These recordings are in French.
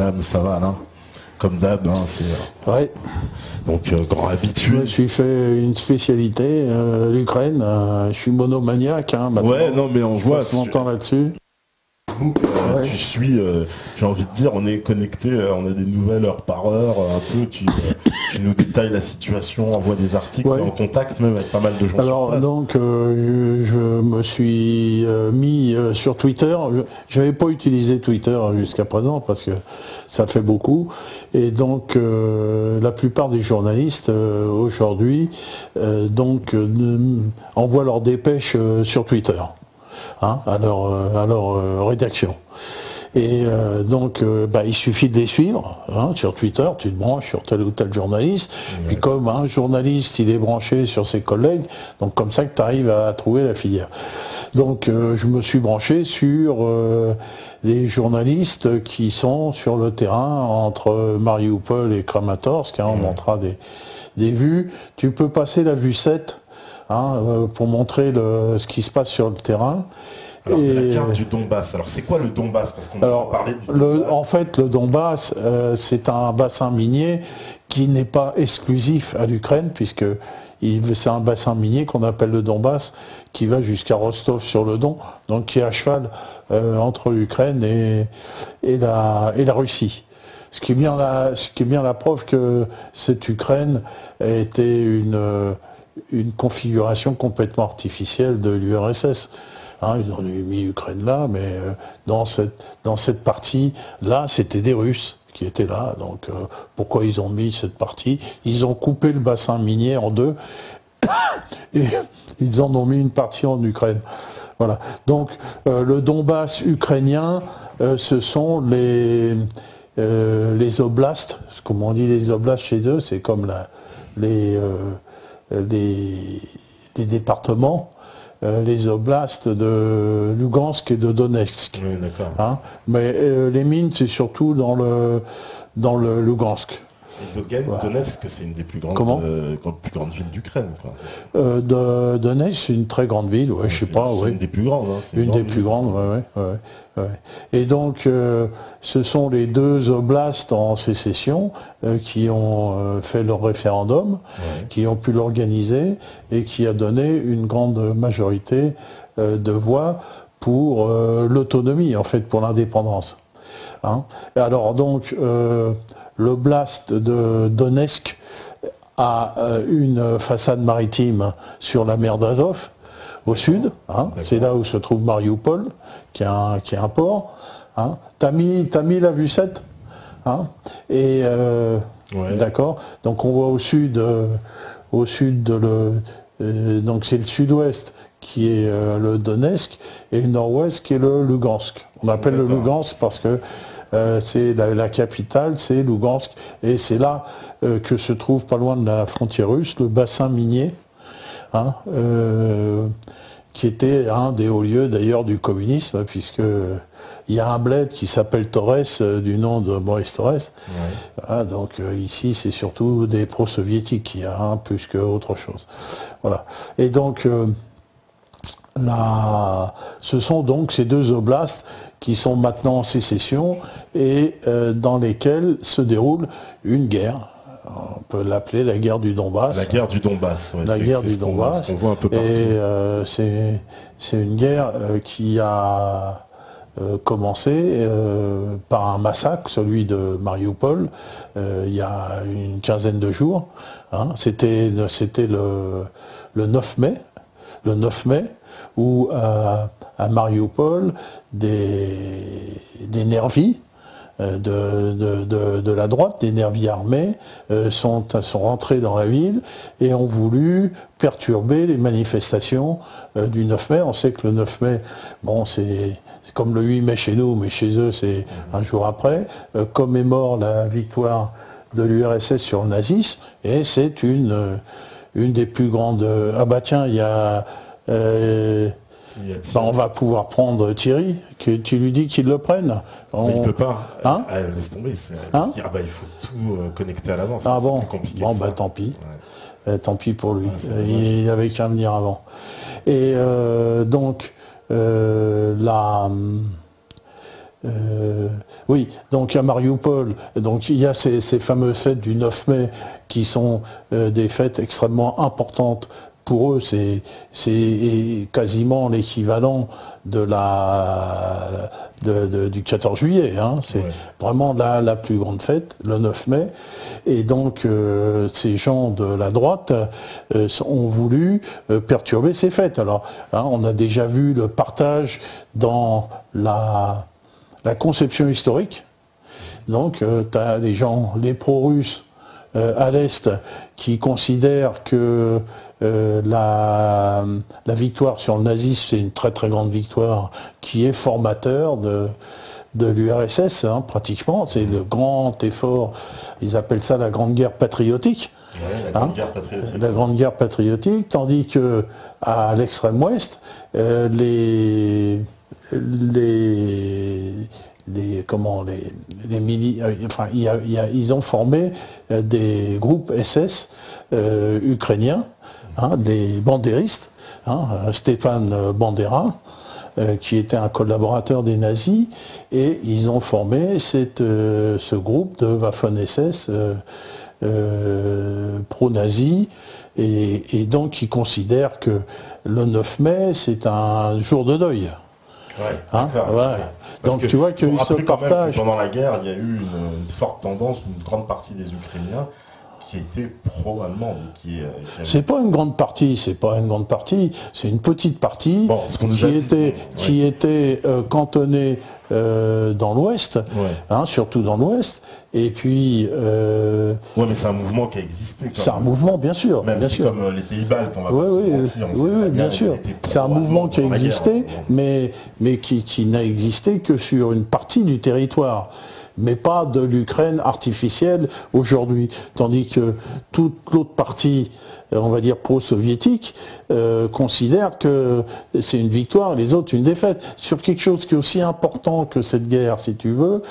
Ah, mais ça va, Alain. Comme d'hab, hein, c'est... Ouais. Donc, grand habitué. Je me suis fait une spécialité, l'Ukraine. Je suis monomaniaque, hein, maintenant. Ouais, non, mais on voit... Je passe mon temps là-dessus. Ouais. Tu suis, j'ai envie de dire, on est connecté, on a des nouvelles heure par heure, un peu, tu nous détailles la situation, envoie des articles, ouais. En contact même avec pas mal de gens. Alors, sur place. Donc, je me suis mis sur Twitter. Je n'avais pas utilisé Twitter jusqu'à présent parce que ça fait beaucoup. Et donc, la plupart des journalistes aujourd'hui envoient leurs dépêches sur Twitter. Hein, à leur rédaction. Et il suffit de les suivre hein, sur Twitter, tu te branches sur tel ou tel journaliste, puis comme un journaliste il est branché sur ses collègues, donc comme ça que tu arrives à trouver la filière. Donc je me suis branché sur des journalistes qui sont sur le terrain entre Mariupol et Kramatorsk, hein, on montrera des vues. Tu peux passer la vue 7 pour montrer ce qui se passe sur le terrain. Alors c'est la carte du Donbass. Alors c'est quoi le Donbass? Parce qu'on a parlé du Donbass. En fait, le Donbass, c'est un bassin minier qui n'est pas exclusif à l'Ukraine, puisque c'est un bassin minier qu'on appelle le Donbass, qui va jusqu'à Rostov-sur-le-Don, donc qui est à cheval entre l'Ukraine et la Russie. Ce qui est bien la preuve que cette Ukraine était une configuration complètement artificielle de l'URSS. Hein, ils ont mis l'Ukraine là, mais dans cette partie-là, c'était des Russes qui étaient là. Donc pourquoi ils ont mis cette partie? Ils ont coupé le bassin minier en deux et ils en ont mis une partie en Ukraine. Voilà. Donc le Donbass ukrainien, ce sont les oblasts, comme on dit les oblasts chez eux, c'est comme les départements, les oblasts de Lugansk et de Donetsk. Oui, d'accord. Hein, mais les mines, c'est surtout dans le Lugansk. Et Donetsk, c'est une des plus grandes, plus grandes villes d'Ukraine. Donetsk, c'est une très grande ville, ouais, je sais pas. C'est une des plus grandes. Hein, une des plus grandes, ouais. Et donc, ce sont les deux oblasts en sécession qui ont fait leur référendum, qui ont pu l'organiser et qui a donné une grande majorité de voix pour l'autonomie, en fait, pour l'indépendance. Hein. Et alors, donc, l'oblast de Donetsk a une façade maritime sur la mer d'Azov, au sud, hein, c'est là où se trouve Mariupol, qui est un port. Hein. T'as mis la vue 7 hein, et d'accord. Donc on voit au sud donc c'est le sud-ouest qui est le Donetsk et le nord-ouest qui est le Lugansk. On appelle le Lugansk parce que c'est la capitale, c'est Lugansk, et c'est là que se trouve, pas loin de la frontière russe, le bassin minier, hein, qui était un des hauts lieux d'ailleurs du communisme, puisque il y a un bled qui s'appelle Torres, du nom de Maurice Torres. Ouais. Voilà, donc ici, c'est surtout des pro-soviétiques qu'il y a, hein, plus qu'autre chose. Voilà. Et donc, ce sont donc ces deux oblasts qui sont maintenant en sécession et dans lesquels se déroule une guerre. On peut l'appeler la guerre du Donbass. La guerre du Donbass, ouais, la guerre du Donbass. Ce qu'on voit un peu partout. Et c'est une guerre qui a commencé par un massacre, celui de Mariupol, il y a une quinzaine de jours. Hein. C'était le 9 mai. Le 9 mai, où à Mariupol, des nervis de la droite, des nervis armés, sont rentrés dans la ville et ont voulu perturber les manifestations du 9 mai. On sait que le 9 mai, bon, c'est comme le 8 mai chez nous, mais chez eux, c'est un jour après, commémore la victoire de l'URSS sur le nazisme, et c'est une des plus grandes... Ah bah tiens, il y a... on va pouvoir prendre Thierry, que tu lui dis qu'il le prenne. Mais il ne peut pas. Hein laisse tomber. Hein il faut tout connecter à l'avance. Ah bon, plus compliqué bon que ça. bah tant pis. Ouais. Tant pis pour lui. Il avait qu'à venir avant. Et donc, Oui, donc à Mariupol, donc il y a ces fameuses fêtes du 9 mai qui sont des fêtes extrêmement importantes. Pour eux, c'est quasiment l'équivalent de du 14 juillet. Hein. C'est vraiment la plus grande fête, le 9 mai. Et donc, ces gens de la droite ont voulu perturber ces fêtes. Alors, hein, on a déjà vu le partage dans la conception historique. Donc, tu as les gens, les pro-russes à l'Est, qui considèrent que la victoire sur le nazisme, c'est une très très grande victoire qui est formateur de l'URSS, hein, pratiquement. C'est le grand effort, ils appellent ça la Grande Guerre patriotique. Ouais, la Grande Guerre patriotique. La Grande Guerre patriotique, tandis que à l'extrême ouest, ils ont formé des groupes SS ukrainiens, hein, des bandéristes, hein, Stepan Bandera, qui était un collaborateur des nazis, et ils ont formé ce groupe de Waffen-SS pro-nazi, et donc ils considèrent que le 9 mai, c'est un jour de deuil. Ouais, hein, voilà. Donc tu vois qu'ils se partagent. Pendant la guerre, il y a eu une forte tendance, une grande partie des Ukrainiens qui étaient pro-allemands. C'est pas une grande partie, c'est une petite partie qui était cantonnée dans l'Ouest, hein, surtout dans l'Ouest. Et puis... Oui, mais c'est un mouvement qui a existé. C'est un mouvement, bien sûr. Même bien si sûr. Comme les Pays-Baltes, on va pas se mentir. Oui, bien sûr. C'est un mouvement qui a existé, mais qui n'a existé que sur une partie du territoire, mais pas de l'Ukraine artificielle aujourd'hui. Tandis que toute l'autre partie, on va dire pro-soviétique, considère que c'est une victoire, les autres une défaite. Sur quelque chose qui est aussi important que cette guerre, si tu veux,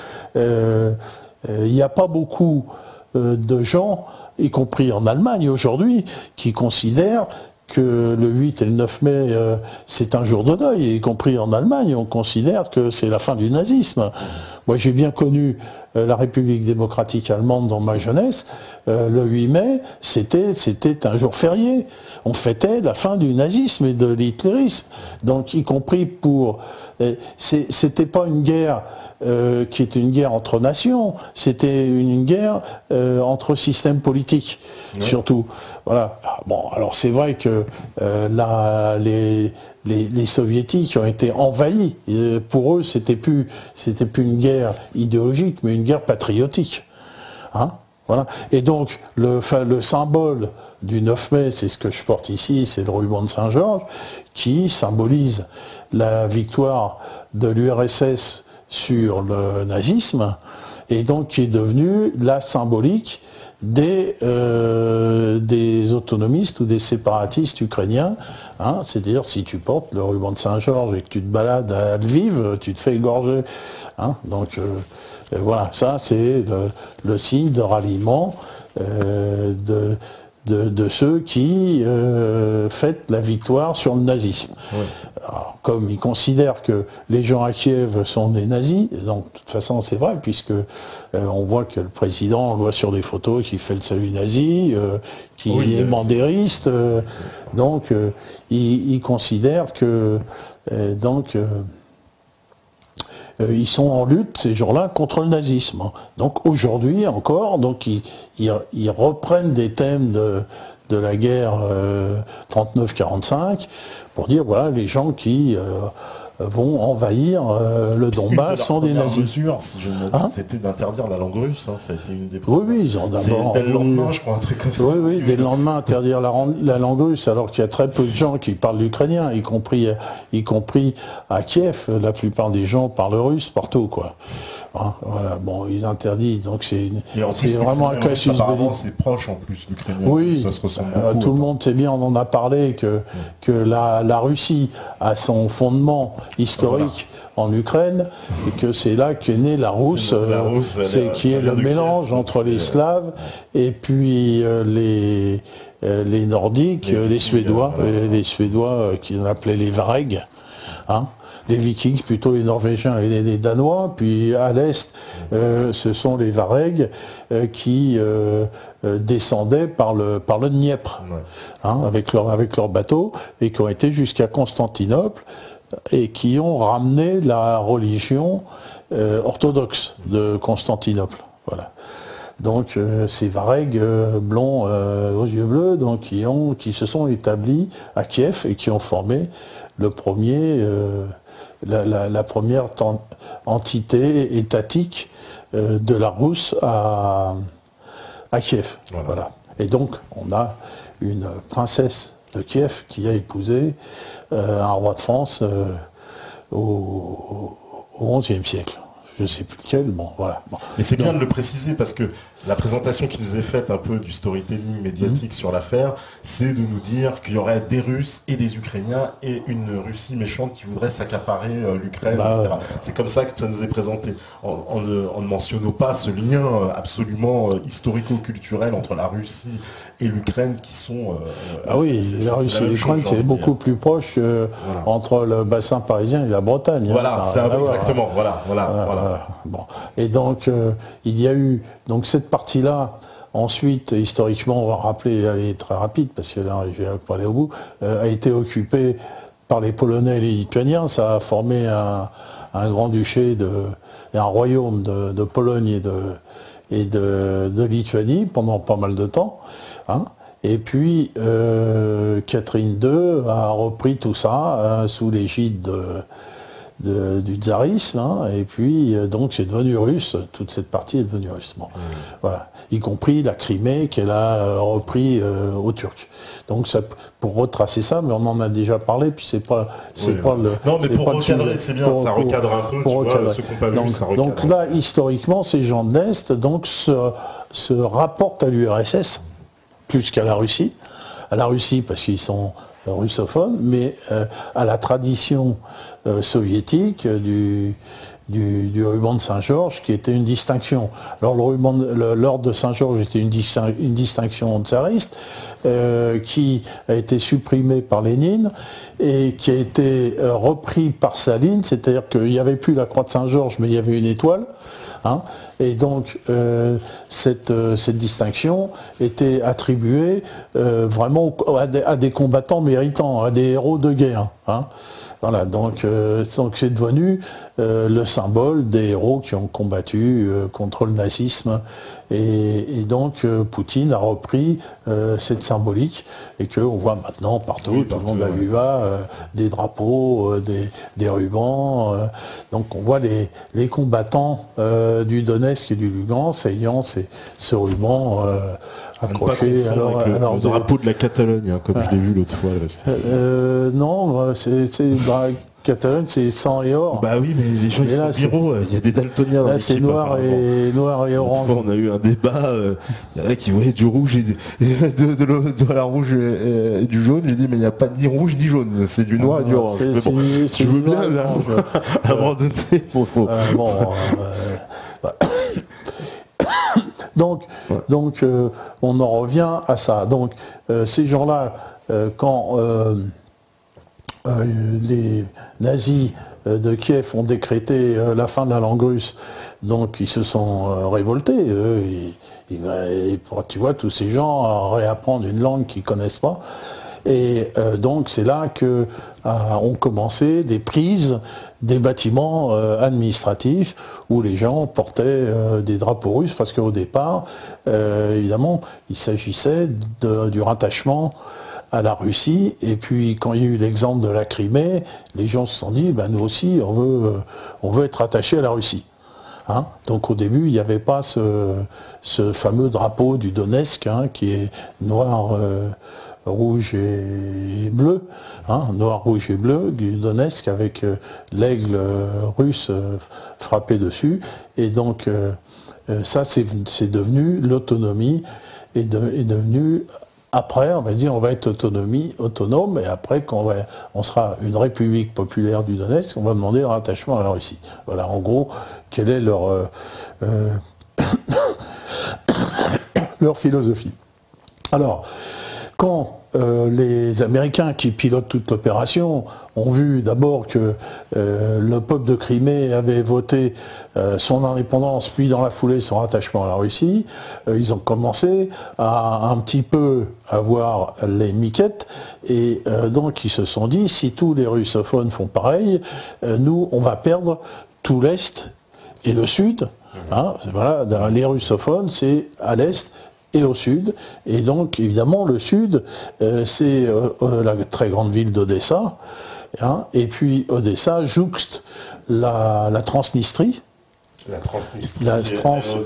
il n'y a pas beaucoup de gens, y compris en Allemagne aujourd'hui, qui considèrent que le 8 et le 9 mai, c'est un jour de deuil, y compris en Allemagne, on considère que c'est la fin du nazisme. Moi, j'ai bien connu la République démocratique allemande dans ma jeunesse. Le 8 mai, c'était un jour férié. On fêtait la fin du nazisme et de l'hitlérisme. Donc, y compris pour... C'était pas une guerre qui était une guerre entre nations, c'était une guerre entre systèmes politiques, surtout. Voilà. Bon, alors c'est vrai que les soviétiques ont été envahis. Pour eux, c'était plus une guerre idéologique, mais une guerre patriotique. Hein, voilà. Et donc, le symbole du 9 mai, c'est ce que je porte ici, c'est le ruban de Saint-Georges, qui symbolise la victoire de l'URSS sur le nazisme, et donc qui est devenu la symbolique des autonomistes ou des séparatistes ukrainiens. Hein, c'est-à-dire, si tu portes le ruban de Saint-Georges et que tu te balades à Lviv, tu te fais égorger. Hein, donc voilà, ça c'est le signe de ralliement de ceux qui fêtent la victoire sur le nazisme. Oui. Alors, comme ils considèrent que les gens à Kiev sont des nazis, donc de toute façon c'est vrai, puisque on voit que le président, on le voit sur des photos, qui fait le salut nazi, qui est bandériste, donc ils considèrent que ils sont en lutte ces jours-là contre le nazisme. Donc aujourd'hui encore, donc ils reprennent des thèmes de la guerre 39-45 pour dire voilà, les gens qui vont envahir le Donbass sont des nazis. Mesure, si je me dis, c'était d'interdire la langue russe, hein, ça a été une des premières. Oui, ils ont d'abord. Dès le lendemain, je crois, un truc comme ça. Oui, dès le lendemain, interdire la langue russe, alors qu'il y a très peu de gens qui parlent l'ukrainien, y compris à Kiev, la plupart des gens parlent russe partout, quoi. Hein, voilà, bon, ils interdisent, donc c'est vraiment un casus belli. C'est proche en plus, l'ukrainien. Oui, ça se ressemble beaucoup, tout le monde sait bien, on en a parlé, que la Russie a son fondement historique en Ukraine, et que c'est là qu'est née la Rousse, qui est le mélange entre les Slaves et puis les Nordiques, les Suédois, les Suédois qu'ils appelaient les Varegs. Hein. les Vikings, plutôt les Norvégiens et les Danois, puis à l'est, ce sont les Varegs qui descendaient par le Dniepr, hein, avec leur bateau, et qui ont été jusqu'à Constantinople, et qui ont ramené la religion orthodoxe de Constantinople. Voilà. Donc ces Varegs blonds aux yeux bleus, donc qui se sont établis à Kiev et qui ont formé le premier, la première entité étatique de la Rousse à Kiev. Voilà. Et donc on a une princesse de Kiev qui a épousé un roi de France au XIe siècle. Je ne sais plus lequel, bon, voilà. Bon. Mais c'est bien de le préciser parce que la présentation qui nous est faite un peu du storytelling médiatique sur l'affaire, c'est de nous dire qu'il y aurait des Russes et des Ukrainiens et une Russie méchante qui voudrait s'accaparer l'Ukraine, etc. C'est comme ça que ça nous est présenté, en ne mentionnant pas ce lien absolument historico-culturel entre la Russie et l'Ukraine qui sont... ah oui, la Russie et l'Ukraine, c'est beaucoup plus proche que entre le bassin parisien et la Bretagne. Voilà, c'est exactement, voilà. Bon. Et donc, il y a eu donc cette partie-là. Ensuite, historiquement, on va rappeler, elle est très rapide, parce que là, je vais pas aller au bout, a été occupée par les Polonais et les Lituaniens. Ça a formé un grand-duché, un royaume de Pologne et de Lituanie pendant pas mal de temps. Hein. Et puis, Catherine II a repris tout ça sous l'égide du tsarisme, hein, et puis donc c'est devenu russe, toute cette partie est devenue russe. Bon, voilà. Y compris la Crimée qu'elle a repris aux Turcs. Donc ça, pour retracer ça, mais on en a déjà parlé, puis c'est pas le... Non, mais pour recadrer, c'est bien, ça recadre un peu, tu vois, ceux qui n'ont pas vu, ça recadre. Donc là, historiquement, ces gens de l'Est donc, se rapportent à l'URSS, plus qu'à la Russie. À la Russie, parce qu'ils sont russophones, mais à la tradition soviétique du ruban de Saint-Georges, qui était une distinction. Alors l'ordre de Saint-Georges était une distinction tsariste qui a été supprimée par Lénine et qui a été repris par Staline, c'est-à-dire qu'il n'y avait plus la croix de Saint-Georges, mais il y avait une étoile. Hein, et donc cette distinction était attribuée vraiment à des combattants méritants, à des héros de guerre. Hein. Voilà, donc c'est devenu le symbole des héros qui ont combattu contre le nazisme. Et donc Poutine a repris cette symbolique et qu'on voit maintenant partout, tout le monde a vu des drapeaux, des rubans. Donc on voit les combattants du Donetsk et du Lugansk ayant ce ruban accroché à le drapeau de la Catalogne, hein, comme je l'ai vu l'autre fois. Non, la Catalogne, c'est sang et or. Bah oui, mais les gens, ils sont bureaux, il y a des daltoniens dans c'est noir et orange. On a eu un débat, il y en a qui voyaient du rouge et de la rouge et du jaune. J'ai dit, mais il n'y a pas ni rouge ni jaune, c'est du noir et du orange. Tu veux bien, abandonner. Donc, on en revient à ça. Donc, ces gens-là, quand les nazis de Kiev ont décrété la fin de la langue russe, donc ils se sont révoltés. Tu vois, tous ces gens réapprendre une langue qu'ils ne connaissent pas. Et donc c'est là que ont commencé des prises des bâtiments administratifs où les gens portaient des drapeaux russes, parce qu'au départ, évidemment, il s'agissait du rattachement à la Russie. Et puis quand il y a eu l'exemple de la Crimée, les gens se sont dit, ben, nous aussi, on veut être attachés à la Russie. Hein, donc au début, il n'y avait pas ce fameux drapeau du Donetsk, hein, qui est noir, rouge et bleu, hein, noir, rouge et bleu, du Donetsk, avec l'aigle russe frappé dessus. Et donc ça, c'est devenu l'autonomie, est devenu... Après, on va dire, on va être autonome, et après, quand on sera une république populaire du Donetsk, on va demander un rattachement à la Russie. Voilà, en gros, quelle est leur philosophie. Alors, quand les Américains qui pilotent toute l'opération ont vu d'abord que le peuple de Crimée avait voté son indépendance, puis dans la foulée son rattachement à la Russie. Ils ont commencé à un petit peu avoir les miquettes, et donc ils se sont dit, si tous les russophones font pareil, nous on va perdre tout l'Est et le Sud. Hein, voilà, les russophones, c'est à l'Est et au Sud. Et donc, évidemment, le Sud, c'est la très grande ville d'Odessa. Hein, et puis, Odessa jouxte la Transnistrie. La Transnistrie. La Transnistrie,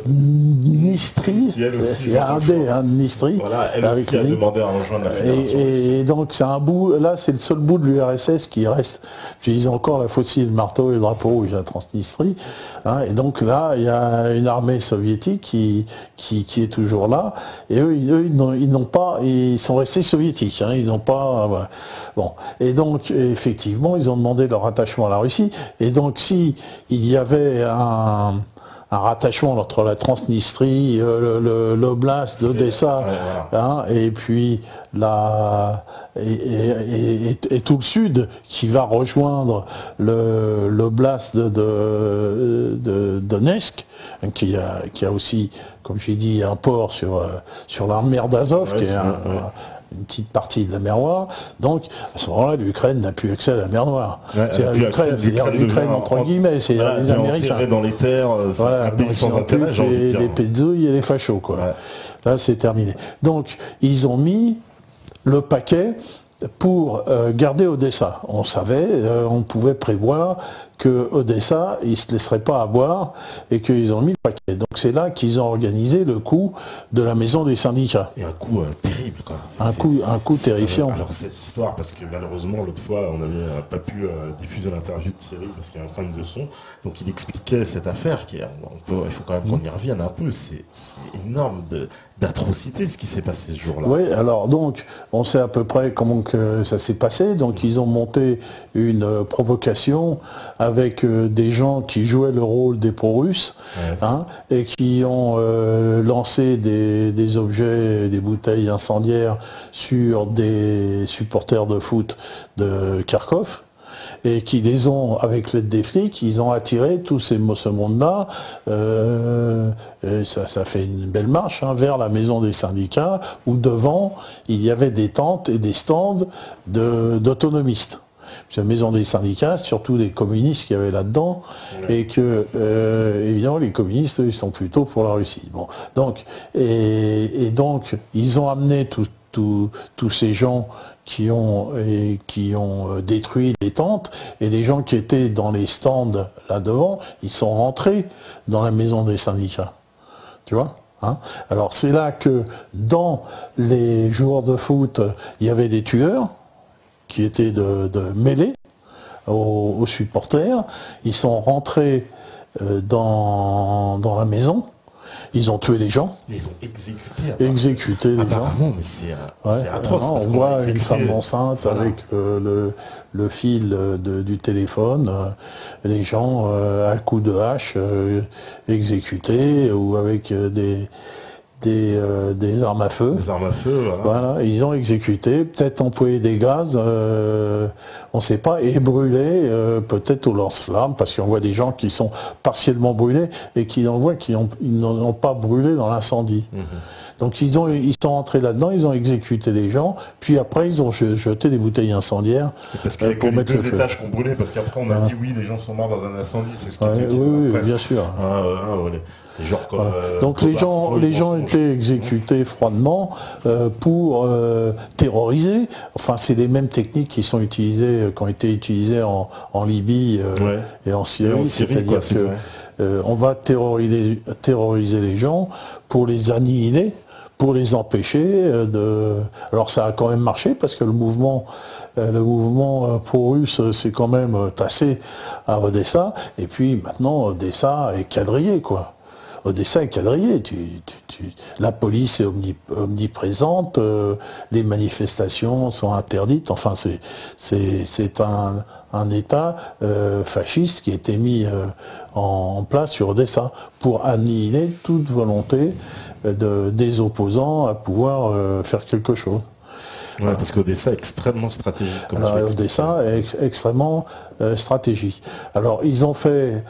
c'est un D, hein, Nistrie. Voilà, elle aussi a demandé à rejoindre la fédération. Et donc c'est un bout, là c'est le seul bout de l'URSS qui reste. J'utilise encore la faucille, le marteau et le drapeau rouge, la Transnistrie. Hein, et donc là, il y a une armée soviétique qui est toujours là. Et eux ils n'ont pas, ils sont restés soviétiques. Hein, ils n'ont pas. Voilà. Bon. Et donc effectivement, ils ont demandé leur attachement à la Russie. Et donc si il y avait un rattachement entre la Transnistrie, l'oblast d'Odessa, hein, et puis et tout le sud qui va rejoindre l'oblast de Donetsk, qui a aussi, comme j'ai dit, un port sur la mer d'Azov, qui est une petite partie de la mer Noire. Donc, à ce moment-là, l'Ukraine n'a plus accès à la mer Noire. C'est l'Ukraine entre guillemets, c'est les Américains. Dans les terres, c'est un pays sans intérêt, j'ai envie de dire. Les pétzouilles et les fachos, quoi. Ouais. Là, c'est terminé. Donc, ils ont mis le paquet pour garder Odessa. On savait, on pouvait prévoir que Odessa, ils ne se laisseraient pas avoir et qu'ils ont mis le paquet. Donc c'est là qu'ils ont organisé le coup de la maison des syndicats. Et un coup terrible, quoi. Un coup terrifiant. Alors cette histoire, parce que malheureusement l'autre fois on n'avait pas pu diffuser l'interview de Thierry parce qu'il y a un problème de son. Donc il expliquait cette affaire il faut quand même qu'on y revienne un peu. C'est énorme d'atrocité ce qui s'est passé ce jour-là. Oui, alors donc on sait à peu près comment que ça s'est passé. Donc ils ont monté une provocation avec des gens qui jouaient le rôle des pro-russes, hein, et qui ont lancé des objets, des bouteilles incendiaires sur des supporters de foot de Kharkov, et qui les ont, avec l'aide des flics, ils ont attiré tout ce monde-là, ça fait une belle marche, hein, vers la maison des syndicats, où devant, il y avait des tentes et des stands d'autonomistes. La maison des syndicats, surtout des communistes qui avaient là-dedans, et que, évidemment, les communistes, ils sont plutôt pour la Russie. Bon, donc, donc, ils ont amené tous ces gens qui ont détruit les tentes, et les gens qui étaient dans les stands là-devant, ils sont rentrés dans la maison des syndicats. Tu vois ? Hein ? Alors, c'est là que, dans les joueurs de foot, il y avait des tueurs, qui étaient de mêlés aux supporters. Ils sont rentrés dans la maison, ils ont tué les gens. Ils ont exécuté les gens. Apparemment, mais c'est atroce. On voit une femme enceinte avec le fil du téléphone, les gens à coups de hache exécutés, ou avec des armes à feu. Des armes à feu, voilà. Ils ont exécuté, peut-être employé des gaz, on ne sait pas, et brûlé, peut-être au lance-flammes, parce qu'on voit des gens qui sont partiellement brûlés et qui n'ont pas brûlé dans l'incendie. Donc ils sont entrés là-dedans, ils ont exécuté les gens, puis après ils ont jeté des bouteilles incendiaires. Parce qu'il y a que les deux étages qu'on brûlait, parce qu'après on a dit oui, les gens sont morts dans un incendie, c'est ce qui était dit. Oui, bien sûr. Genre comme, donc les gens étaient exécutés froidement pour terroriser. Enfin, c'est les mêmes techniques qui ont été utilisées en Libye et en Syrie. C'est-à-dire qu'on va terroriser les gens pour les annihiler, pour les empêcher de... Alors ça a quand même marché, parce que le mouvement pro-russe s'est quand même tassé à Odessa, et puis maintenant Odessa est quadrillé, quoi. Odessa est quadrillé, la police est omniprésente, les manifestations sont interdites, enfin c'est un État fasciste qui a été mis en place sur Odessa pour annihiler toute volonté des opposants à pouvoir faire quelque chose. Ouais, parce qu'Odessa est extrêmement stratégique. Comme alors, Odessa est extrêmement stratégique. Alors ils ont fait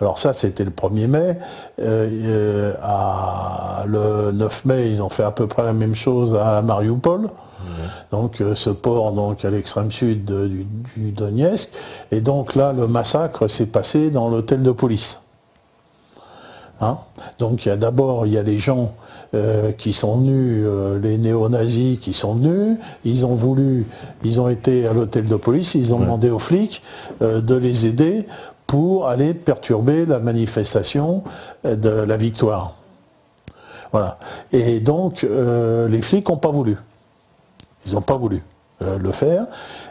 alors ça c'était le 1er mai, le 9 mai ils ont fait à peu près la même chose à Mariupol, donc ce port donc, à l'extrême sud du Donetsk, et donc là le massacre s'est passé dans l'hôtel de police. Hein, donc d'abord il y a les gens qui sont venus, les néo-nazis qui sont venus, ils ont été à l'hôtel de police, ils ont demandé aux flics de les aider pour aller perturber la manifestation de la victoire. Voilà. Et donc les flics n'ont pas voulu. Ils n'ont pas voulu le faire.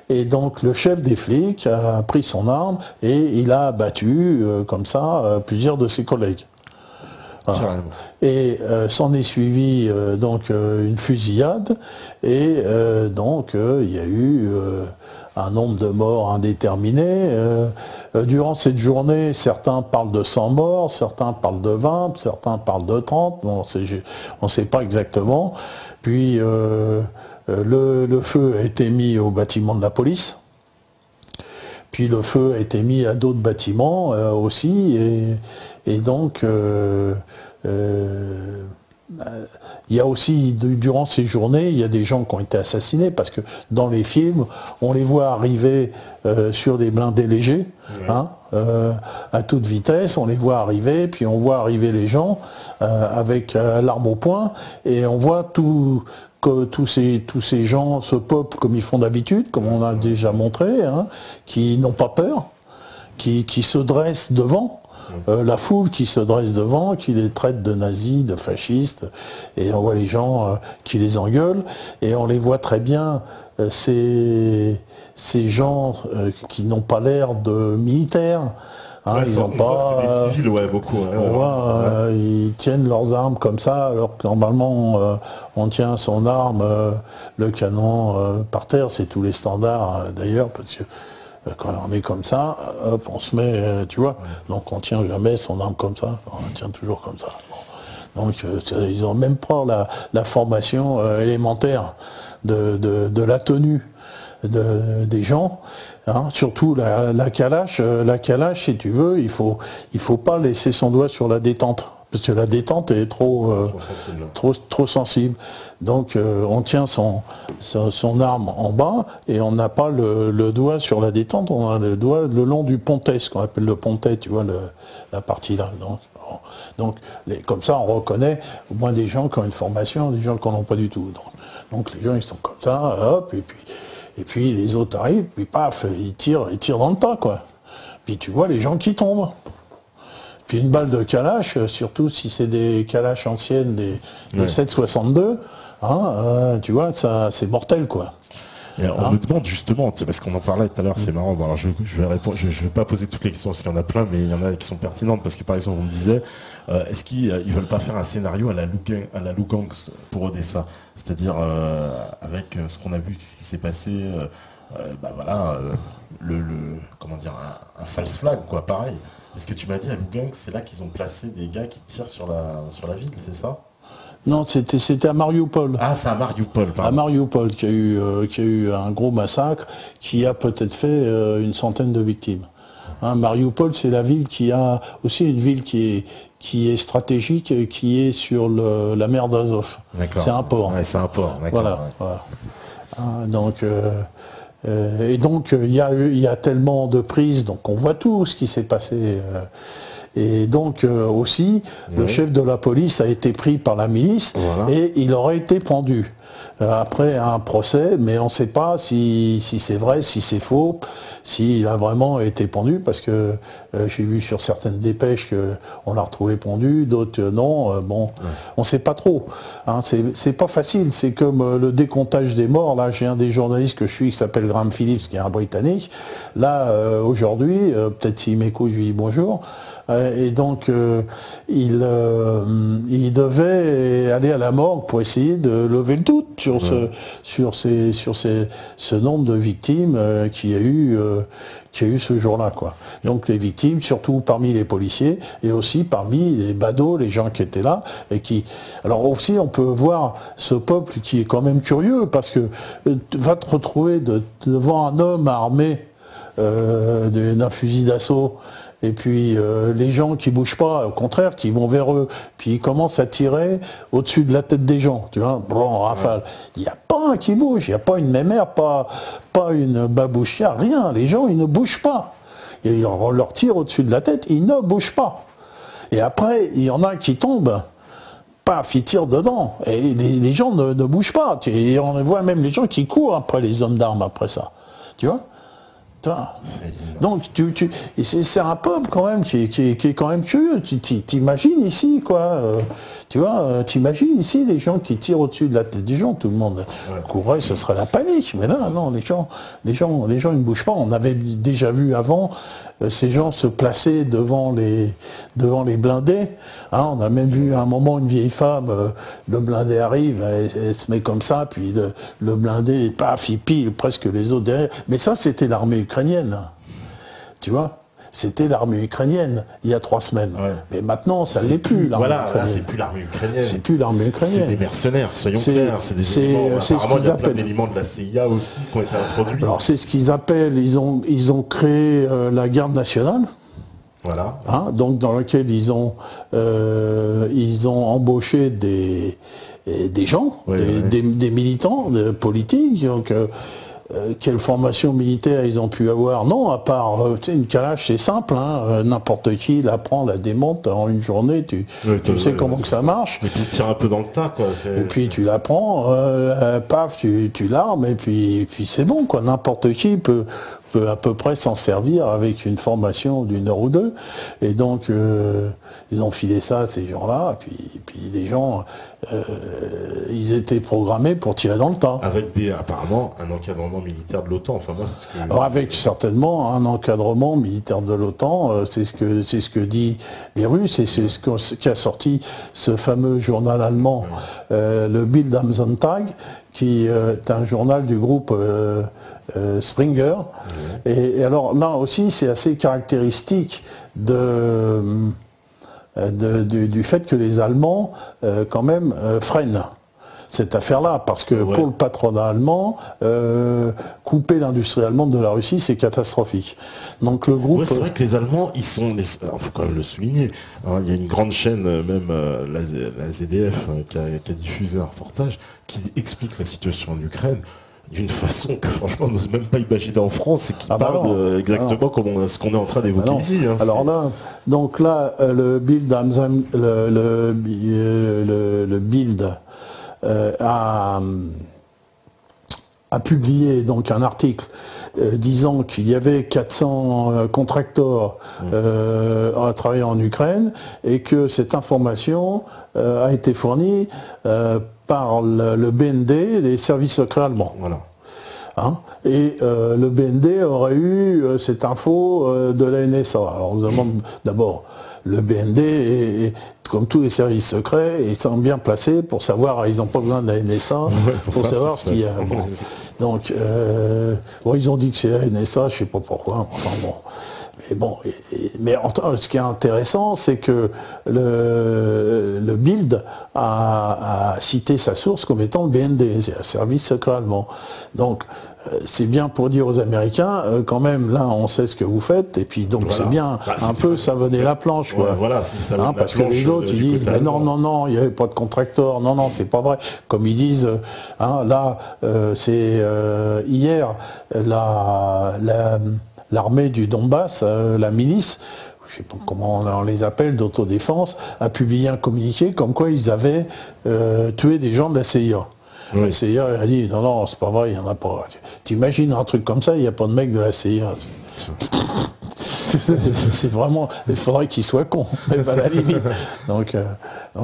Et donc le chef des flics a pris son arme et il a abattu comme ça plusieurs de ses collègues. Voilà. Et s'en est suivi donc une fusillade et donc il y a eu un nombre de morts indéterminé. Durant cette journée, certains parlent de 100 morts, certains parlent de 20, certains parlent de 30, bon, on ne sait pas exactement. Puis le feu a été mis au bâtiment de la police. Puis le feu a été mis à d'autres bâtiments aussi, et donc il y a aussi, durant ces journées, il y a des gens qui ont été assassinés, parce que dans les films, on les voit arriver sur des blindés légers, hein, à toute vitesse, on les voit arriver, puis on voit arriver les gens avec l'arme au poing, et on voit que tous ces gens, ce peuple, comme ils font d'habitude, comme on a déjà montré, hein, qui n'ont pas peur, qui se dressent devant, la foule qui se dresse devant, qui les traite de nazis, de fascistes, et on voit les gens qui les engueulent, et on les voit très bien, ces gens qui n'ont pas l'air de militaires. Hein, ouais, ils n'ont pas. C'est des civils, ouais, beaucoup. On voit, ils tiennent leurs armes comme ça, alors que normalement on tient son arme, le canon par terre, c'est tous les standards d'ailleurs, parce que quand on est comme ça, hop, on se met, tu vois, donc on tient jamais son arme comme ça, on tient toujours comme ça. Bon. Donc ils ont même pas la formation élémentaire de la tenue des gens, hein, surtout la calache, si tu veux, il faut pas laisser son doigt sur la détente, parce que la détente est trop sensible. Donc on tient son arme en bas et on n'a pas le doigt sur la détente, on a le doigt le long du pontet, ce qu'on appelle le pontet, tu vois, la partie là. Donc comme ça on reconnaît au moins des gens qui ont une formation, des gens qui n'en ont pas du tout. Donc les gens ils sont comme ça, hop, et puis les autres arrivent, puis paf, ils tirent dans le tas, quoi. Puis tu vois les gens qui tombent. Puis une balle de calache, surtout si c'est des calaches anciennes, des 7,62, hein, tu vois, ça c'est mortel, quoi. Et on me demande justement, parce qu'on en parlait tout à l'heure, c'est marrant, bon, alors je vais répondre, je vais pas poser toutes les questions parce qu'il y en a plein, mais il y en a qui sont pertinentes, parce que par exemple on me disait, est-ce qu'ils veulent pas faire un scénario à la Lugansk pour Odessa, c'est-à-dire avec ce qu'on a vu, ce qui s'est passé, comment dire, un false flag, quoi, pareil. Est-ce que tu m'as dit à Lugansk, c'est là qu'ils ont placé des gars qui tirent sur la ville, c'est ça? Non, c'était à Mariupol. Ah, c'est à Mariupol, pardon. À Mariupol qu'il y a eu un gros massacre qui a peut-être fait une centaine de victimes. Hein, Mariupol, c'est la ville qui a aussi une ville qui est stratégique, qui est sur la mer d'Azov. C'est un port. Ouais, c'est un port, d'accord. Voilà. Ouais. Voilà. Hein, donc, et donc il y a tellement de prises, donc on voit tout ce qui s'est passé. Et donc aussi, le chef de la police a été pris par la milice et il aurait été pendu. Après un procès, mais on ne sait pas si c'est vrai, si c'est faux, s'il a vraiment été pendu, parce que j'ai vu sur certaines dépêches qu'on l'a retrouvé pendu, d'autres non. On ne sait pas trop. Hein, c'est pas facile, c'est comme le décomptage des morts. Là, j'ai un des journalistes que je suis qui s'appelle Graham Phillips, qui est un Britannique. Là, aujourd'hui, peut-être s'il m'écoute, je lui dis bonjour. Et donc il devait aller à la morgue pour essayer de lever le doute sur ce nombre de victimes qu'il y a eu ce jour-là, quoi. Donc les victimes, surtout parmi les policiers et aussi parmi les badauds, les gens qui étaient là et qui. Alors aussi, on peut voir ce peuple qui est quand même curieux parce que va te retrouver devant un homme armé d'un fusil d'assaut. Et puis les gens qui bougent pas, au contraire, qui vont vers eux, puis ils commencent à tirer au-dessus de la tête des gens, tu vois, bon, rafale. Il n'y a pas un qui bouge, il n'y a pas une mémère, pas une babouchia, rien. Les gens, ils ne bougent pas. Et on leur tire au-dessus de la tête, ils ne bougent pas. Et après, il y en a qui tombent, paf, ils tirent dedans. Et les gens ne bougent pas. Et on voit même les gens qui courent après les hommes d'armes après ça. Tu vois ? Donc c'est un peuple quand même qui est quand même curieux. T'imagines ici quoi, tu vois, t'imagines ici des gens qui tirent au-dessus de la tête des gens, tout le monde courrait, ce serait la panique. Mais là non, les gens ils ne bougent pas. On avait déjà vu avant ces gens se placer devant les blindés. Hein, on a même vu à un moment une vieille femme, le blindé arrive, elle se met comme ça, puis le blindé, paf, il pile presque les autres derrière. Mais ça c'était l'armée ukrainienne, tu vois, c'était l'armée ukrainienne il y a 3 semaines. Ouais. Mais maintenant, ça ne l'est plus. Voilà, là, c'est plus l'armée ukrainienne. C'est plus l'armée ukrainienne. C'est des mercenaires, soyons clairs. C'est des éléments. Apparemment, il y a plein d'éléments de la CIA aussi qui ont été introduits. Alors, c'est ce qu'ils appellent, ils ont créé la garde nationale. Voilà. Hein, donc, dans laquelle ils ont embauché des gens, des militants politiques. Donc, quelle formation militaire ils ont pu avoir? Non, à part une calage, c'est simple, hein, n'importe qui la prend, la démonte en une journée, tu sais comment que ça marche. Et puis tu tires un peu dans le tas, quoi. Et puis tu la prends, paf, tu l'armes, et puis c'est bon, quoi. N'importe qui peut à peu près s'en servir avec une formation d'1 heure ou 2. Et donc, ils ont filé ça à ces gens-là, puis les gens, ils étaient programmés pour tirer dans le tas. Avec apparemment un encadrement militaire de l'OTAN. Enfin, moi, c'est ce que... Alors, avec certainement un encadrement militaire de l'OTAN, c'est ce que dit les Russes, et c'est ce qu'a sorti ce fameux journal allemand, le Bild am Sonntag, qui est un journal du groupe Springer. Et alors là aussi, c'est assez caractéristique du fait que les Allemands, quand même, freinent cette affaire-là, parce que pour le patronat allemand, couper l'industrie allemande de la Russie, c'est catastrophique. Donc le groupe... c'est vrai que les Allemands, il faut quand même le souligner, hein, il y a une grande chaîne, même la ZDF, qui a diffusé un reportage, qui explique la situation en Ukraine d'une façon que franchement on n'ose même pas imaginer en France, et qui parle exactement comme ce qu'on est en train d'évoquer ici. Hein, alors là, donc là, le Bild a publié donc un article disant qu'il y avait 400 contracteurs à travailler en Ukraine, et que cette information a été fournie par le BND, les services secrets allemands. Voilà. Hein, et le BND aurait eu cette info de la NSA. Alors on se demande d'abord, le BND, comme tous les services secrets, ils sont bien placés pour savoir, ils n'ont pas besoin de la NSA pour savoir ce qu'il y a. Bon. Donc, ils ont dit que c'est la NSA, je ne sais pas pourquoi, enfin bon. Mais bon, mais ce qui est intéressant, c'est que le Bild a cité sa source comme étant le BND, c'est un service secret allemand. Donc, c'est bien pour dire aux Américains, quand même, là, on sait ce que vous faites, et puis donc c'est bien, un peu savonner la planche, quoi. Parce que les autres, ils disent, mais non, il n'y avait pas de contracteurs, non, c'est pas vrai. Comme ils disent, là, c'est hier, l'armée du Donbass, la milice, je ne sais pas comment on les appelle, d'autodéfense, a publié un communiqué comme quoi ils avaient tué des gens de la CIA. Oui. La CIA a dit non, c'est pas vrai, il n'y en a pas. T'imagines un truc comme ça, il n'y a pas de mec de la CIA. C'est vraiment, il faudrait qu'il soit con, même à la limite. Donc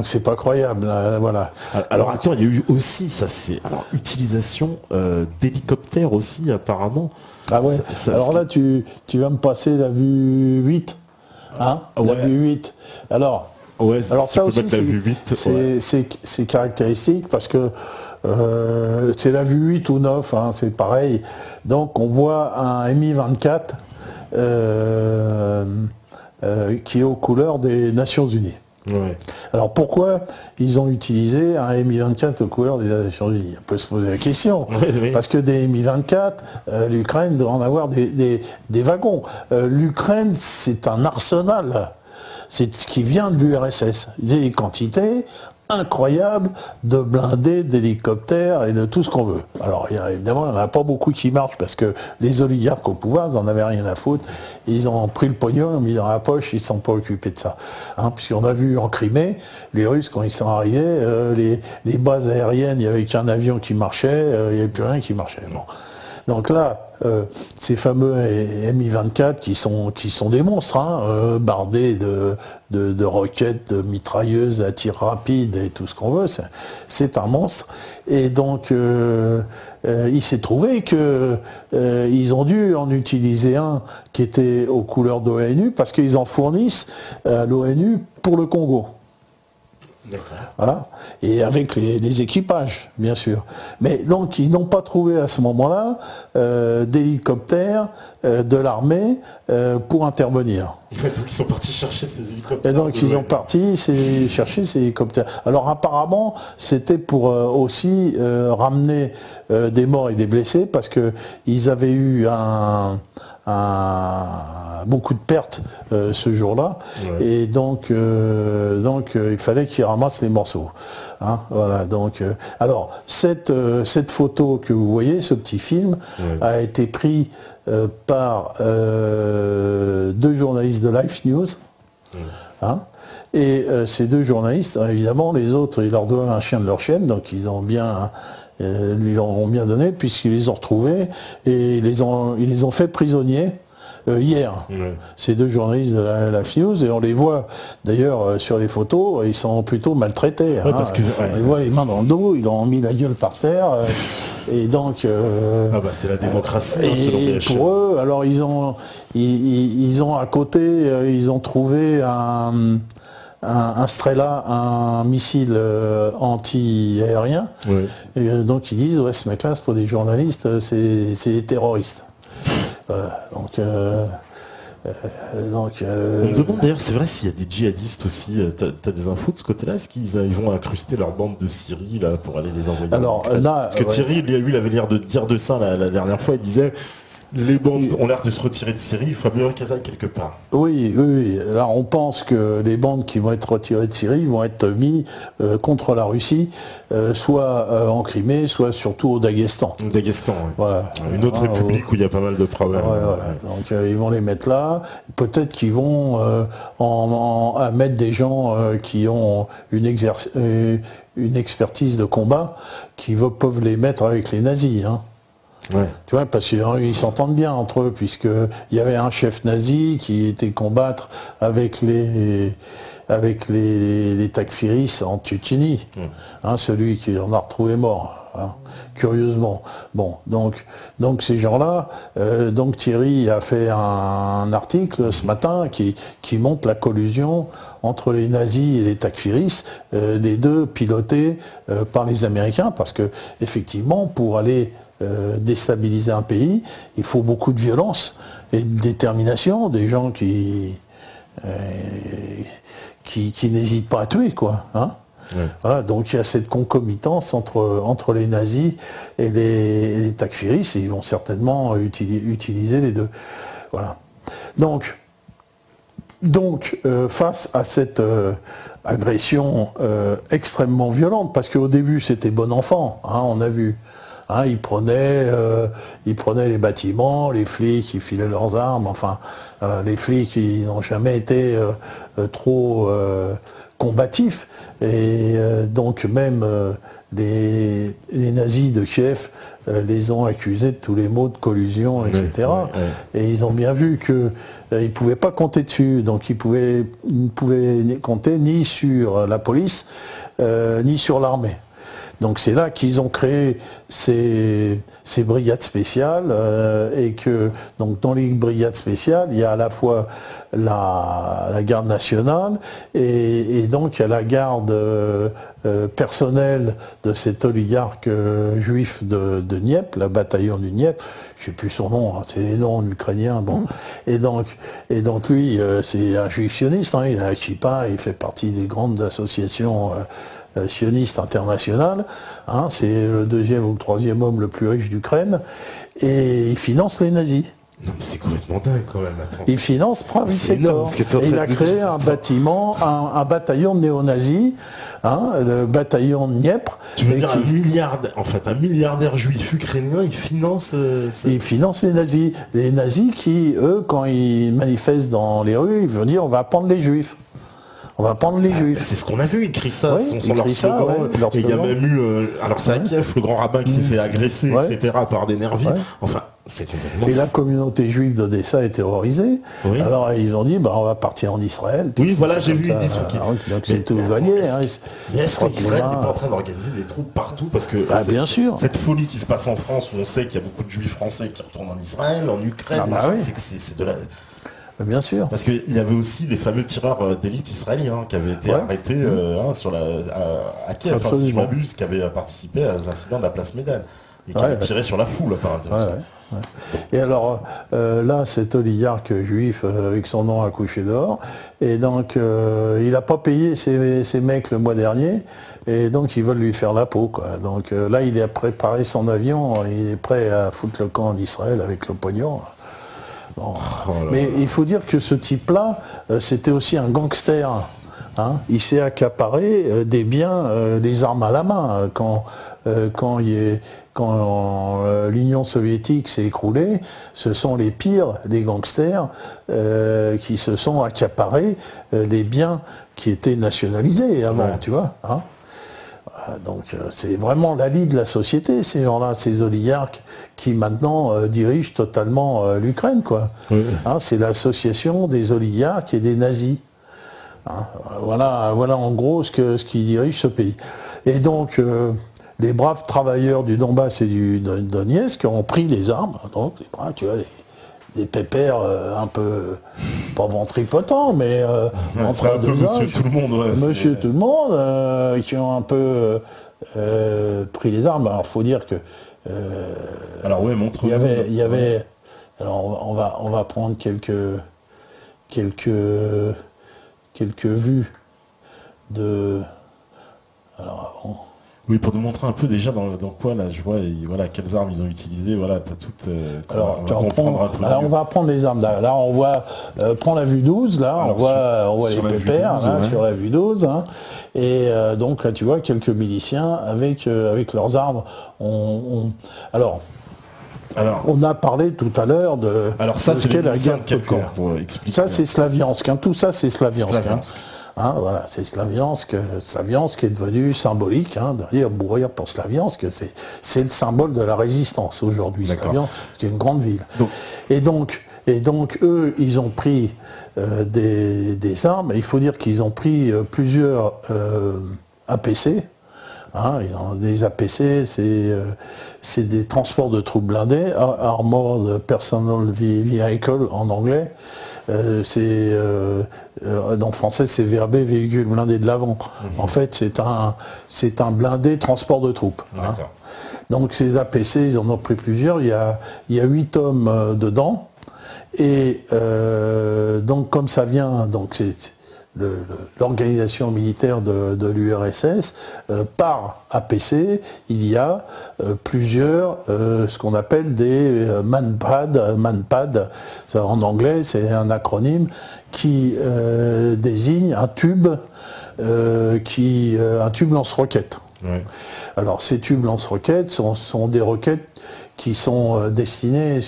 c'est pas croyable, voilà. Alors attends, il y a eu aussi, utilisation d'hélicoptères aussi apparemment. Ah ouais. Alors là, tu vas me passer la vue 8. Hein, la vue 8. Alors ça aussi, c'est caractéristique parce que c'est la vue 8 ou 9, hein, c'est pareil. Donc on voit un Mi-24 qui est aux couleurs des Nations Unies. Ouais. Alors pourquoi ils ont utilisé un Mi-24 aux couleurs des Nations Unies? On peut se poser la question. Oui. Parce que des Mi-24, l'Ukraine doit en avoir des wagons. L'Ukraine, c'est un arsenal. C'est ce qui vient de l'URSS. Il y a des quantités incroyables de blindés, d'hélicoptères et de tout ce qu'on veut. Alors évidemment, il n'y en a pas beaucoup qui marchent parce que les oligarques au pouvoir, ils n'en avaient rien à foutre. Ils ont pris le pognon, ils l'ont mis dans la poche, ils ne sont pas occupés de ça. Hein, puisqu'on a vu en Crimée, les Russes, quand ils sont arrivés, les bases aériennes, il n'y avait qu'un avion qui marchait, il n'y avait plus rien qui marchait. Bon. Donc là, ces fameux Mi-24 qui sont des monstres, hein, bardés de roquettes, de mitrailleuses à tir rapide et tout ce qu'on veut, c'est un monstre. Et donc, il s'est trouvé que ils ont dû en utiliser un qui était aux couleurs de l'ONU parce qu'ils en fournissent à l'ONU pour le Congo. Voilà, et avec les équipages, bien sûr. Mais donc, ils n'ont pas trouvé à ce moment-là d'hélicoptères de l'armée pour intervenir. Donc, ils sont partis chercher ces hélicoptères. Et donc, ils ont parti chercher ces hélicoptères. Alors, apparemment, c'était pour aussi ramener des morts et des blessés, parce qu'ils avaient eu beaucoup de pertes ce jour-là, et donc il fallait qu'ils ramassent les morceaux. Hein, voilà, donc, alors, cette photo que vous voyez, ce petit film, a été pris par 2 journalistes de Life News. Hein, et ces 2 journalistes, évidemment, les autres, ils leur donnent un chien de leur chaîne, donc ils ont bien... lui ont bien donné puisqu'ils les ont retrouvés et ils les ont fait prisonniers hier. Ces 2 journalistes de la FNews, et on les voit d'ailleurs sur les photos, ils sont plutôt maltraités. Hein. Parce que, on les voit les mains dans le dos, ils ont mis la gueule par terre. Et donc, c'est la démocratie. Et pour eux, alors ils ont à côté, ils ont trouvé un Strela, un missile anti-aérien. Et donc ils disent, ouais, ce mec-là, c'est pour des journalistes, c'est des terroristes. Donc, on me demande d'ailleurs, c'est vrai, s'il y a des djihadistes aussi, t'as des infos de ce côté-là? Est-ce qu'ils vont incruster leur bande de Syrie là, pour aller les envoyer? Alors, là, parce que Thierry, lui, il avait l'air de dire de ça la dernière fois, il disait... Les bandes ont l'air de se retirer de Syrie, il faut bien qu'elles aillent quelque part. Oui. Là, on pense que les bandes qui vont être retirées de Syrie vont être mises contre la Russie, soit en Crimée, soit surtout au Daghestan. Daghestan, oui. Voilà. Une autre république où il y a pas mal de problèmes. Voilà. Donc ils vont les mettre là. Peut-être qu'ils vont mettre des gens qui ont une expertise de combat, qui peuvent les mettre avec les nazis. Hein. Tu vois, parce qu'ils s'entendent bien entre eux, puisqu'il y avait un chef nazi qui était combattre avec les Takfiris en Tchétchénie, hein, celui qui en a retrouvé mort, hein, curieusement. Bon, donc ces gens-là, donc Thierry a fait un article ce matin qui montre la collusion entre les nazis et les Takfiris, les deux pilotés par les Américains, parce que effectivement, pour aller déstabiliser un pays, il faut beaucoup de violence et de détermination, des gens qui n'hésitent pas à tuer, quoi. Hein. Voilà, donc il y a cette concomitance entre les nazis et les Takfiris, et ils vont certainement utiliser les deux. Voilà. Donc face à cette agression extrêmement violente, parce qu'au début c'était bon enfant, hein, on a vu. Hein, ils prenaient les bâtiments, les flics, ils filaient leurs armes, enfin, les flics, ils n'ont jamais été trop combatifs, et donc même les nazis de Kiev les ont accusés de tous les maux de collusion, etc. Et ils ont bien vu qu'ils ne pouvaient pas compter dessus, donc ils ne pouvaient compter ni sur la police, ni sur l'armée. Donc c'est là qu'ils ont créé ces brigades spéciales et que donc dans les brigades spéciales, il y a à la fois la garde nationale et donc il y a la garde personnelle de cet oligarque juif de Dniepr, le bataillon du Dniepr. Je sais plus son nom, hein, c'est les noms ukrainiens. Bon. Et donc lui, c'est un juif sioniste, hein, il a un kippa, il fait partie des grandes associations sionistes internationales. Hein, c'est le deuxième ou le troisième homme le plus riche d'Ukraine. Et il finance les nazis. Non, mais c'est complètement dingue quand même. Attends. Il finance Pravil Sector. Il a créé un bâtiment, un bataillon néo-nazi, hein, le bataillon Dniepr. Tu veux dire un milliardaire juif ukrainien, il finance... Il finance les nazis. Les nazis qui, eux, quand ils manifestent dans les rues, ils vont dire on va prendre les juifs. On va prendre les juifs. C'est ce qu'on a vu, ils crient ça, oui, sur leur slogan. Ouais, et il y a même eu, alors c'est à Kiev, le grand rabbin qui s'est fait agresser, etc., par des nervis. Ouais. Enfin, c'est complètement... Et la communauté juive d'Odessa est terrorisée. Oui. Alors ils ont dit, on va partir en Israël. Oui, voilà, j'ai vu une discussion. Donc c'est tout gagné. Est-ce qu'Israël n'est pas en train d'organiser des troupes partout? Parce que bien sûr. Cette folie qui se passe en France, où on sait qu'il y a beaucoup de juifs français qui retournent en Israël, en Ukraine, c'est de la... Bien sûr. Parce qu'il y avait aussi les fameux tireurs d'élite israéliens qui avaient été arrêtés à Kiev, si je m'abuse, qui avaient participé à l'incident de la place Médane et qui avaient tiré sur la foule, apparemment. Et alors là, cet oligarque juif avec son nom accouché d'or, et donc il n'a pas payé ses mecs le mois dernier, et donc ils veulent lui faire la peau, quoi. Donc là, il a préparé son avion, il est prêt à foutre le camp en Israël avec le pognon. Bon. Mais il faut dire que ce type-là, c'était aussi un gangster. Hein. Il s'est accaparé des biens, des armes à la main. Quand l'Union soviétique s'est écroulée, ce sont les pires des gangsters qui se sont accaparés des biens qui étaient nationalisés avant, tu vois. Hein. Donc c'est vraiment la lie de la société, ces gens-là, ces oligarques qui maintenant dirigent totalement l'Ukraine, quoi. Oui. Hein, c'est l'association des oligarques et des nazis. Hein, voilà en gros ce qui dirige ce pays. Et donc les braves travailleurs du Donbass et du Donetsk ont pris les armes, donc tu vois, des pépères un peu, pas ventripotents, mais entre deux âges, Monsieur Tout le Monde, Monsieur Tout le Monde, qui ont un peu pris les armes. Alors, faut dire que alors ouais, montre-nous. Il y avait. Alors, on va prendre quelques vues de. Alors, oui, pour nous montrer un peu déjà dans quoi, là, je vois, voilà, quelles armes ils ont utilisées, voilà, tu as toutes... alors, on va prendre les armes. Là, on voit, prends la vue 12, là, on voit les pépères, là, sur la vue 12, hein, et donc, là, tu vois, quelques miliciens avec leurs armes. Alors, on a parlé tout à l'heure de... Alors ça, c'est la guerre populaire. Ça, c'est Slaviansk, hein, tout ça, c'est Slaviansk. Hein, voilà, c'est Slaviansk est devenu symbolique, hein, d'ailleurs mourir pour Slaviansk, c'est le symbole de la résistance aujourd'hui. Slaviansk, c'est une grande ville. Et donc eux, ils ont pris des armes, et il faut dire qu'ils ont pris plusieurs APC. Hein, des APC, c'est des transports de troupes blindées, Armored Personal Vehicle en anglais. En français, c'est verbé véhicule blindé de l'avant. En fait, c'est un blindé transport de troupes. Hein. Donc ces APC, ils en ont pris plusieurs. Il y a 8 hommes dedans. Et donc comme ça vient, donc c'est l'organisation militaire de l'URSS, par APC, il y a plusieurs, ce qu'on appelle des manpad, en anglais c'est un acronyme qui désigne un tube, un tube lance-roquettes. Ouais. Alors ces tubes lance-roquettes sont des roquettes qui sont destinés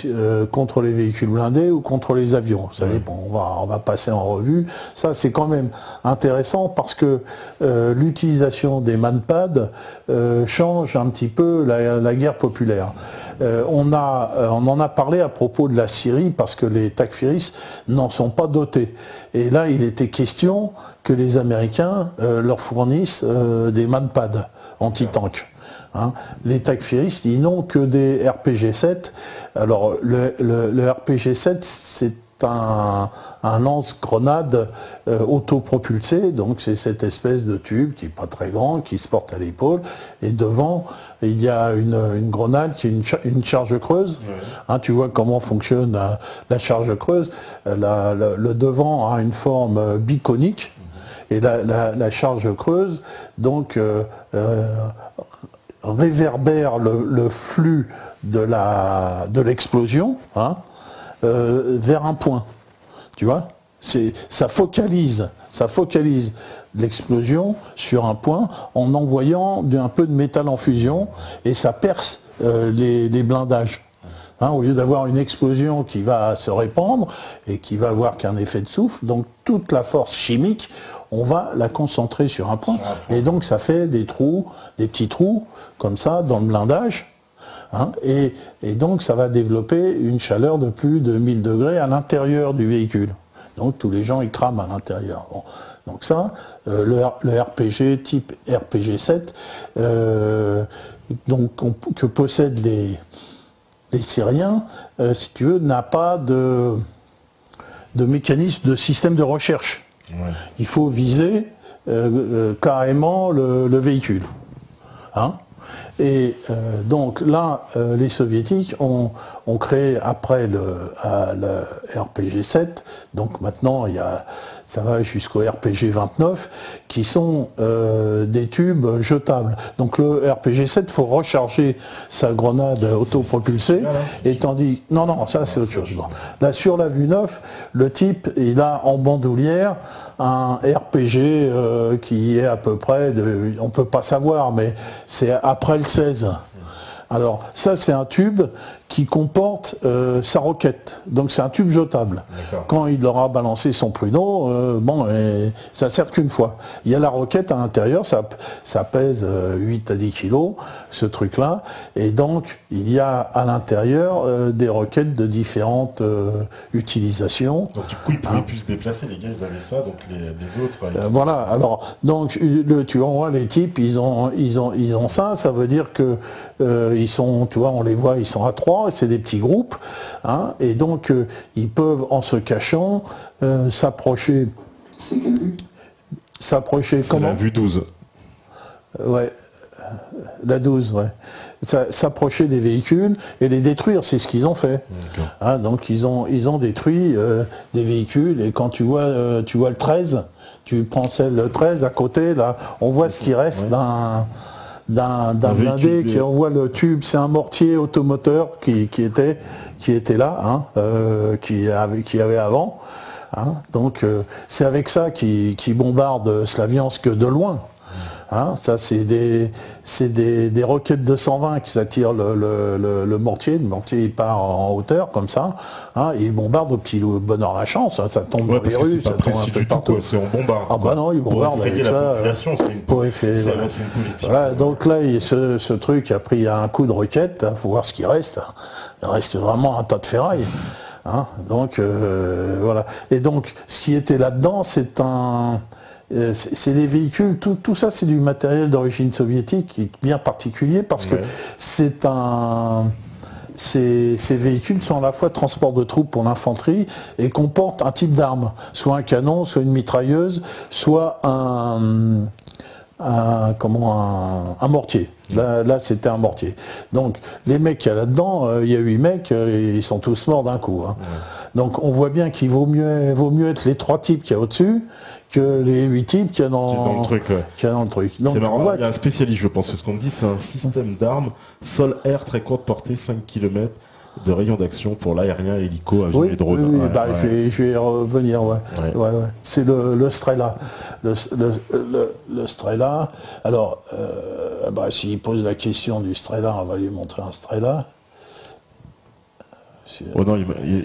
contre les véhicules blindés ou contre les avions. Ça dépend, on va passer en revue. Ça, c'est quand même intéressant parce que l'utilisation des manpads change un petit peu la guerre populaire. On en a parlé à propos de la Syrie parce que les Takfiris n'en sont pas dotés. Et là, il était question que les Américains leur fournissent des manpads. anti-tank. Hein. Les takfiristes, ils n'ont que des RPG-7. Alors, le RPG-7, c'est un lance-grenade autopropulsé, donc c'est cette espèce de tube qui n'est pas très grand, qui se porte à l'épaule, et devant il y a une grenade qui est une charge creuse. Ouais. Hein, tu vois comment fonctionne la charge creuse. Le devant a une forme biconique, et la charge creuse donc réverbère le flux de l'explosion, hein, vers un point, tu vois, ça focalise l'explosion sur un point en envoyant un peu de métal en fusion et ça perce les blindages. Hein, au lieu d'avoir une explosion qui va se répandre et qui va avoir qu'un effet de souffle, donc toute la force chimique, on va la concentrer sur un point. Et donc ça fait des trous, des petits trous comme ça dans le blindage. Hein, et donc ça va développer une chaleur de plus de 1000 degrés à l'intérieur du véhicule. Donc tous les gens ils crament à l'intérieur. Bon. Donc ça, le RPG type RPG-7, que possèdent les Syriens, si tu veux, n'a pas de mécanisme de système de recherche. Ouais. Il faut viser carrément le véhicule. Hein. Et donc là, les soviétiques ont créé après le RPG-7, donc maintenant ça va jusqu'au RPG-29, qui sont des tubes jetables. Donc le RPG-7, il faut recharger sa grenade autopropulsée, et tandis... Non, ça c'est autre chose. Là, sur la Vue 9, le type, il a en bandoulière un RPG qui est à peu près, on ne peut pas savoir, mais c'est après le 16. Alors ça c'est un tube qui comporte sa roquette, donc c'est un tube jetable. Quand il aura balancé son pruneau, ça sert qu'une fois. Il y a la roquette à l'intérieur, ça pèse 8 à 10 kilos, ce truc-là, et donc il y a à l'intérieur des roquettes de différentes utilisations. Donc du coup ils pouvaient plus se déplacer, les gars ils avaient ça, donc les autres... voilà, alors donc tu vois les types, ils ont ça, ça veut dire que ils sont, tu vois, on les voit, ils sont à 3, c'est des petits groupes, hein, et donc ils peuvent, en se cachant, s'approcher. C'est quelle vue ? S'approcher comment ? C'est la vue 12. Ouais, la 12, ouais. S'approcher des véhicules et les détruire, c'est ce qu'ils ont fait. Hein, donc ils ont détruit des véhicules, et quand tu vois le 13, tu prends le 13 à côté, là, on voit ce qui reste d'un blindé, on voit le tube, c'est un mortier automoteur qui était là, hein, qui avait avant. Hein, donc c'est avec ça qu'ils bombardent Slaviansk de loin. Hein, ça c'est des roquettes de 120 qui s'attirent le mortier. Le mortier il part en hauteur comme ça. Hein, et il bombarde au petit bonheur la chance. Hein, ça tombe dans les rues, ça tombe un peu partout. C'est on bombarde. Ah bah non, il bombarde avec ça. C'est une politique. Voilà, donc là, ce truc a pris un coup de roquette. Il faut voir ce qui reste. Hein. Il reste vraiment un tas de ferraille. Hein, donc voilà. Et donc ce qui était là-dedans, c'est des véhicules, tout ça c'est du matériel d'origine soviétique qui est bien particulier parce que ces véhicules sont à la fois transport de troupes pour l'infanterie et comportent un type d'arme, soit un canon, soit une mitrailleuse, soit un mortier. Là c'était un mortier. Donc les mecs qu'il y a là-dedans, il y a 8 mecs, ils sont tous morts d'un coup. Hein. Donc on voit bien qu'il vaut mieux être les 3 types qu'il y a au-dessus que les 8 types qu'il y a dans le truc. Donc, c'est marrant, il y a un spécialiste, je pense, ce qu'on me dit, c'est un système d'armes sol-air très courte portée, 5 km de rayon d'action pour l'aérien, hélico, avion et drone. Oui, je vais y revenir, ouais. C'est le Strela. Le Strela, alors, s'il pose la question du Strela, on va lui montrer un Strela. Oh non,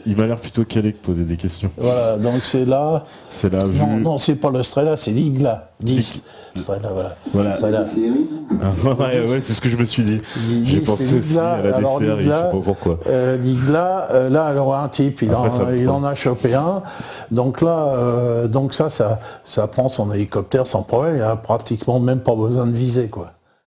il m'a l'air plutôt calé que poser des questions. Voilà, donc c'est là. C'est la vue. Non, c'est pas le Strela, c'est l'Igla 10. Strela, voilà. Strela. Ouais, c'est ce que je me suis dit. J'ai pensé aussi à la DCR, je sais pas pourquoi. L'Igla, là, alors un type, il en a chopé un. Donc là, ça prend son hélicoptère sans problème. Il n'y a pratiquement même pas besoin de viser, quoi.